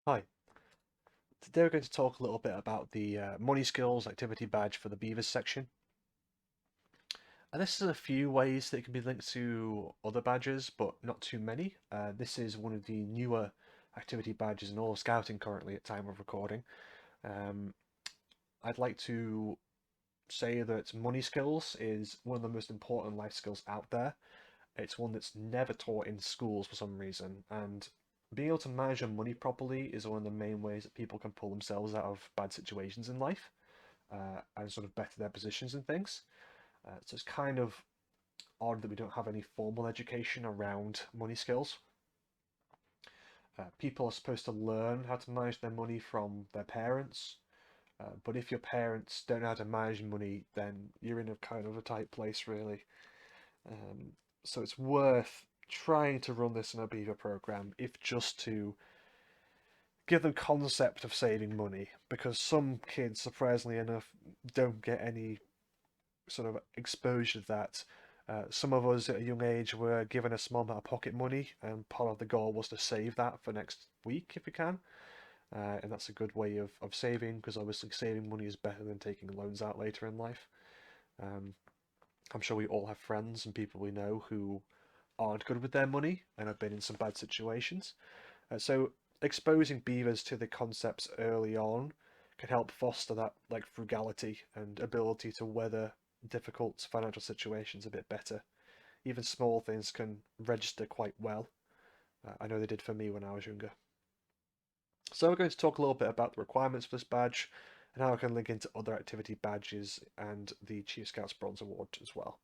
Hi, today we're going to talk a little bit about the money skills activity badge for the Beavers section. And this is a few ways that it can be linked to other badges, but not too many. This is one of the newer activity badges in all of Scouting currently at time of recording. Um, I'd like to say that money skills is one of the most important life skills out there. It's one that's never taught in schools for some reason, and being able to manage your money properly is one of the main ways that people can pull themselves out of bad situations in life and sort of better their positions and things. So it's kind of odd that we don't have any formal education around money skills. People are supposed to learn how to manage their money from their parents, but if your parents don't know how to manage money, then you're in a kind of a tight place, really. Um, so it's worth trying to run this in a Beaver program, if just to give them concept of saving money, because some kids, surprisingly enough, don't get any sort of exposure to that. Some of us at a young age were given a small amount of pocket money, and part of the goal was to save that for next week if we can. And that's a good way of saving, because obviously saving money is better than taking loans out later in life. Um, I'm sure we all have friends and people we know who aren't good with their money and have been in some bad situations. So exposing beavers to the concepts early on can help foster that like frugality and ability to weather difficult financial situations a bit better. Even small things can register quite well. I know they did for me when I was younger. So we're going to talk a little bit about the requirements for this badge and how it can link into other activity badges and the Chief Scouts Bronze Award as well.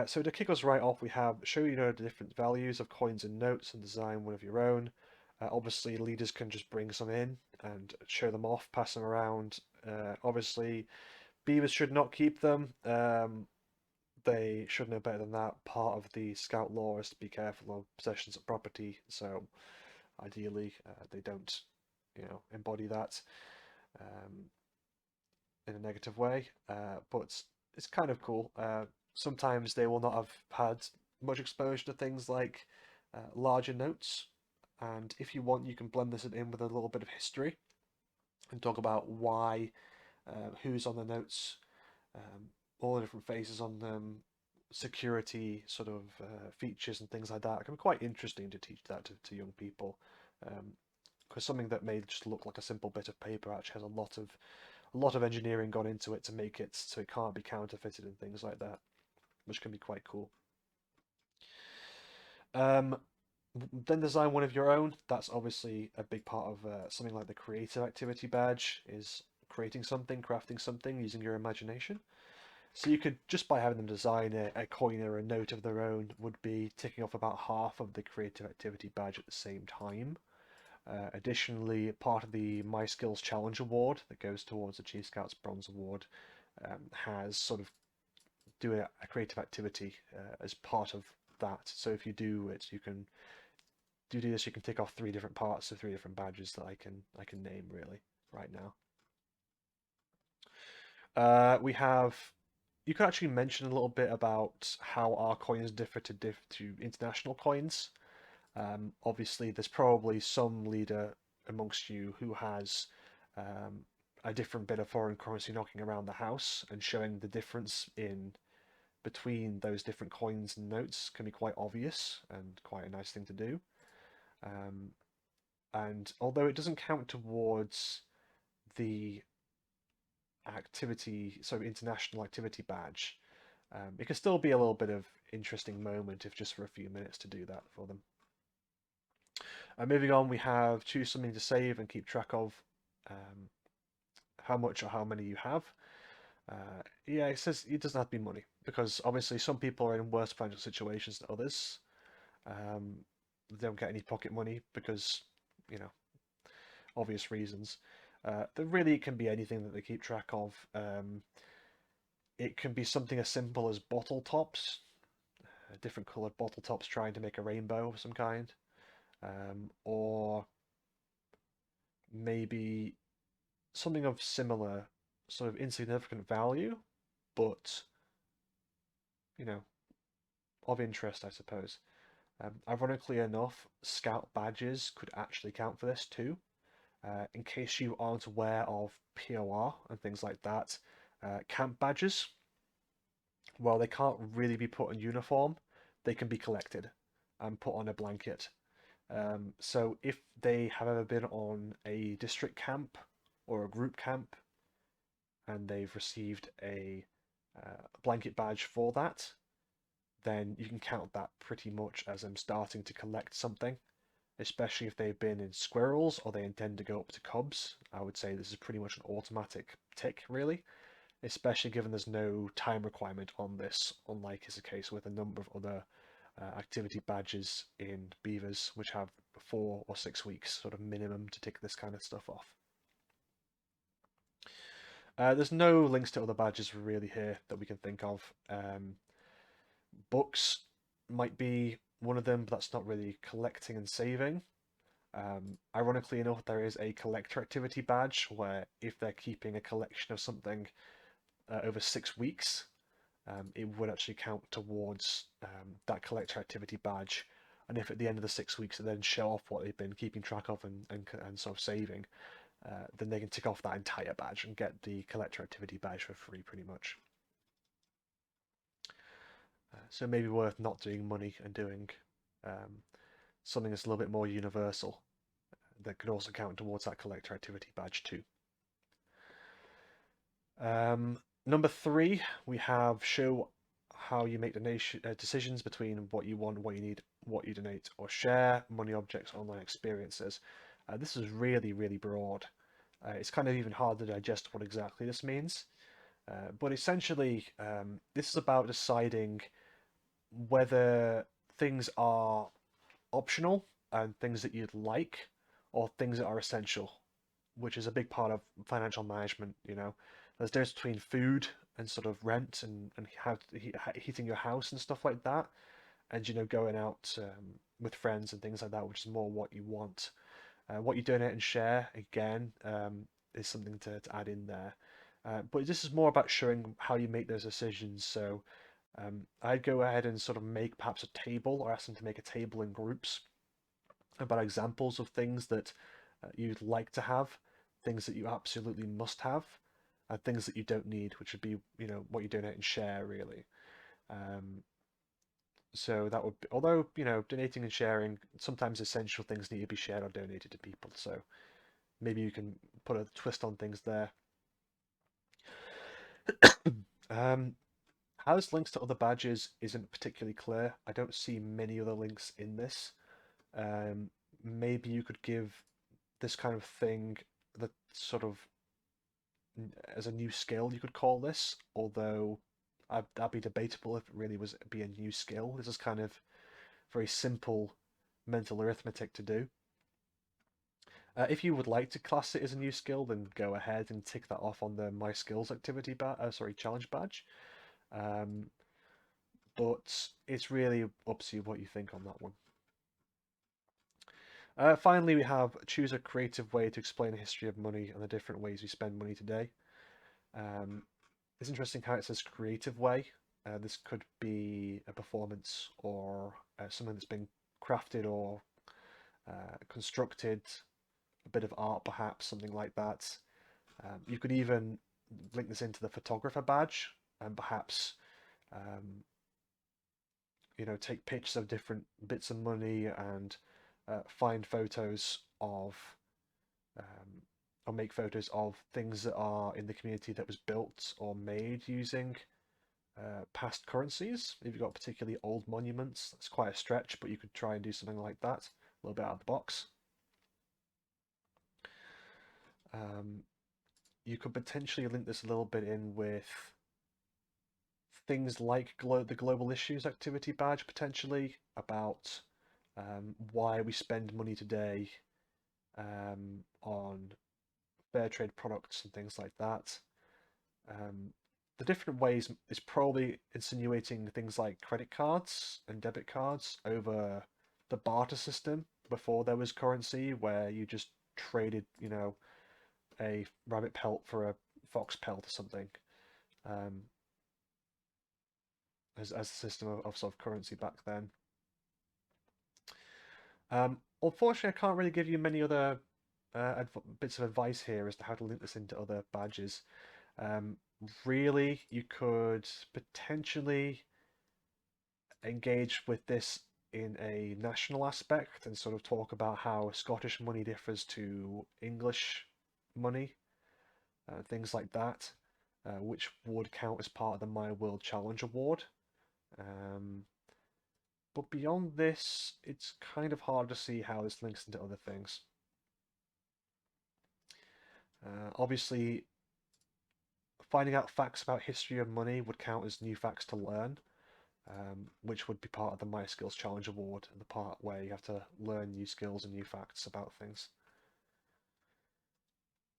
So to kick us right off, we have show the different values of coins and notes and design one of your own. Obviously, leaders can just bring some in and show them off, pass them around. Obviously, beavers should not keep them. They should know better than that. Part of the scout law is to be careful of possessions of property, so ideally they don't, embody that um, in a negative way. But it's kind of cool. Sometimes they will not have had much exposure to things like larger notes, and if you want, you can blend this in with a little bit of history and talk about why, who's on the notes, all the different faces on them, security sort of features and things like that. It can be quite interesting to teach that to young people, because something that may just look like a simple bit of paper actually has a lot of engineering gone into it to make it so it can't be counterfeited and things like that, which can be quite cool. Um, then design one of your own. That's obviously a big part of something like the creative activity badge is creating something, crafting something using your imagination. So you could, just by having them design a coin or a note of their own, would be ticking off about half of the creative activity badge at the same time. Additionally, part of the My Skills Challenge Award that goes towards the Chief Scouts Bronze Award has sort of doing a creative activity as part of that. So if you do it, you can do this. You can tick off three different parts of three different badges that I can name really right now. We have. You could actually mention a little bit about how our coins differ to international coins. Obviously, there's probably some leader amongst you who has um, a different bit of foreign currency knocking around the house, and showing the difference in between those different coins and notes can be quite obvious and quite a nice thing to do. Um, and although it doesn't count towards the activity, so international activity badge, it can still be a little bit of interesting moment if just for a few minutes to do that for them. Moving on, we have choose something to save and keep track of um, how much or how many you have. Yeah, it says it doesn't have to be money because obviously some people are in worse financial situations than others. Um, they don't get any pocket money because, you know, obvious reasons. There really can be anything that they keep track of. It can be something as simple as bottle tops, different colored bottle tops trying to make a rainbow of some kind. Or maybe something of similar sort of insignificant value, but, you know, of interest, I suppose. Ironically enough, scout badges could actually count for this too. In case you aren't aware of POR and things like that, camp badges, while they can't really be put in uniform, they can be collected and put on a blanket. So if they have ever been on a district camp or a group camp and they've received a blanket badge for that, then you can count that pretty much as them starting to collect something, especially if they've been in squirrels or they intend to go up to cubs. I would say this is pretty much an automatic tick, really, especially given there's no time requirement on this, unlike is the case with a number of other activity badges in Beavers, which have 4 or 6 weeks sort of minimum to tick this kind of stuff off. There's no links to other badges really here that we can think of. Books might be one of them, but that's not really collecting and saving. Ironically enough, there is a collector activity badge where if they're keeping a collection of something over 6 weeks, it would actually count towards that collector activity badge. And if at the end of the 6 weeks they then show off what they've been keeping track of and sort of saving, then they can tick off that entire badge and get the collector activity badge for free pretty much. So maybe worth not doing money and doing um, something that's a little bit more universal that could also count towards that collector activity badge too. Number 3, we have show how you make decisions between what you want, what you need, what you donate or share, money objects, online experiences. This is really, really broad. It's kind of even hard to digest what exactly this means. But essentially, this is about deciding whether things are optional and things that you'd like, or things that are essential, which is a big part of financial management. There's a difference between food and sort of rent and heating your house and stuff like that, and going out with friends and things like that, which is more what you want. What you donate and share, again, is something to add in there. But this is more about showing how you make those decisions. So I'd go ahead and sort of make perhaps a table or ask them to make a table in groups about examples of things that you'd like to have, things that you absolutely must have, and things that you don't need, which would be, what you donate and share, really. Um, so that would be, although, donating and sharing, sometimes essential things need to be shared or donated to people. So maybe you can put a twist on things there. Um, how this links to other badges isn't particularly clear. I don't see many other links in this. Maybe you could give this kind of thing that sort of as a new skill, you could call this, although that'd be debatable if it really was be a new skill. This is kind of very simple mental arithmetic to do. If you would like to class it as a new skill, then go ahead and tick that off on the My Skills activity challenge badge. Um, but it's really up to you what you think on that one. Finally, we have choose a creative way to explain the history of money and the different ways we spend money today. Um, it's interesting how it says creative way. This could be a performance or something that's been crafted or constructed, a bit of art perhaps, something like that. You could even link this into the photographer badge and perhaps um, take pictures of different bits of money and find photos of um, or make photos of things that are in the community that was built or made using past currencies. If you've got particularly old monuments, that's quite a stretch, but you could try and do something like that, a little bit out of the box. You could potentially link this a little bit in with things like the Global Issues activity badge, potentially, about why we spend money today on fair trade products and things like that. The different ways is probably insinuating things like credit cards and debit cards over the barter system before there was currency, where you just traded, a rabbit pelt for a fox pelt or something, um, as a system of sort of currency back then. Unfortunately, I can't really give you many other bits of advice here as to how to link this into other badges. Um, Really, you could potentially engage with this in a national aspect and sort of talk about how Scottish money differs to English money, things like that, which would count as part of the My World Challenge Award. Um, but beyond this, it's kind of hard to see how this links into other things. Obviously, finding out facts about history of money would count as new facts to learn, which would be part of the My Skills Challenge Award, the part where you have to learn new skills and new facts about things.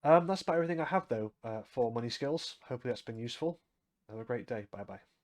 That's about everything I have, though, for money skills. Hopefully that's been useful. Have a great day. Bye bye.